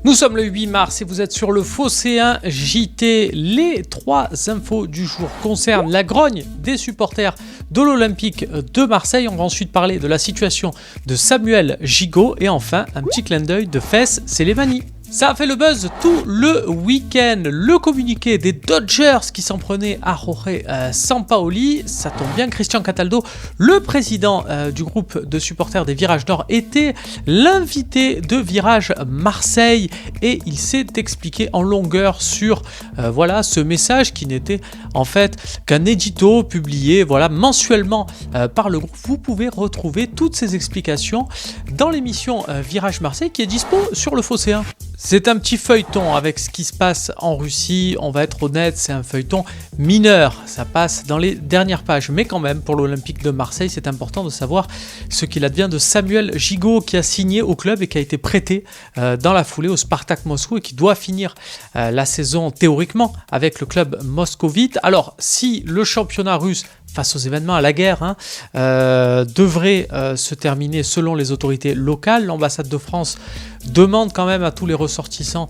Nous sommes le 8 mars et vous êtes sur le Phocéen JT. Les 3 infos du jour concernent la grogne des supporters de l'Olympique de Marseille. On va ensuite parler de la situation de Samuel Gigot et enfin un petit clin d'œil de Fès Sélémani. Ça a fait le buzz tout le week-end. Le communiqué des Dodgers qui s'en prenait à Jorge Sampaoli. Ça tombe bien, Cristian Cataldo, le président du groupe de supporters des Virages Nord, était l'invité de Virage Marseille et il s'est expliqué en longueur sur ce message qui n'était en fait qu'un édito publié mensuellement par le groupe. Vous pouvez retrouver toutes ces explications dans l'émission Virage Marseille qui est dispo sur le Phocéen. C'est un petit feuilleton avec ce qui se passe en Russie, on va être honnête, c'est un feuilleton mineur, ça passe dans les dernières pages, mais quand même pour l'Olympique de Marseille, c'est important de savoir ce qu'il advient de Samuel Gigot qui a signé au club et qui a été prêté dans la foulée au Spartak Moscou et qui doit finir la saison théoriquement avec le club moscovite. Alors si le championnat russe face aux événements, à la guerre, devrait se terminer selon les autorités locales. L'ambassade de France demande quand même à tous les ressortissants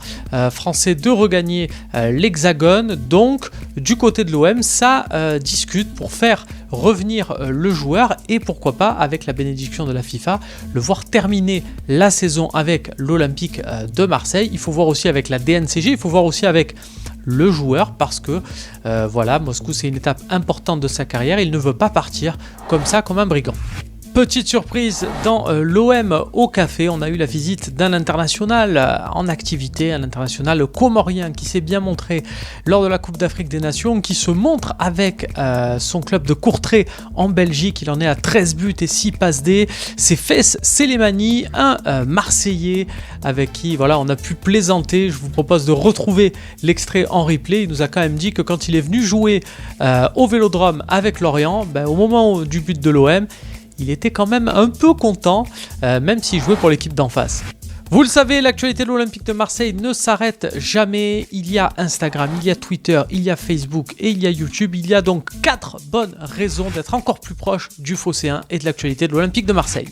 français de regagner l'Hexagone. Donc, du côté de l'OM, ça discute pour faire revenir le joueur et pourquoi pas, avec la bénédiction de la FIFA, le voir terminer la saison avec l'Olympique de Marseille. Il faut voir aussi avec la DNCG, il faut voir aussi avec le joueur parce que Moscou c'est une étape importante de sa carrière, il ne veut pas partir comme ça, comme un brigand. Petite surprise dans l'OM au café, on a eu la visite d'un international en activité, un international comorien qui s'est bien montré lors de la Coupe d'Afrique des Nations, qui se montre avec son club de Courtrai en Belgique. Il en est à 13 buts et 6 passes D. C'est Fès Sélémani, un Marseillais avec qui on a pu plaisanter. Je vous propose de retrouver l'extrait en replay. Il nous a quand même dit que quand il est venu jouer au Vélodrome avec Lorient, au moment du but de l'OM, il était quand même un peu content, même s'il jouait pour l'équipe d'en face. Vous le savez, l'actualité de l'Olympique de Marseille ne s'arrête jamais. Il y a Instagram, il y a Twitter, il y a Facebook et il y a YouTube. Il y a donc 4 bonnes raisons d'être encore plus proche du Phocéen et de l'actualité de l'Olympique de Marseille.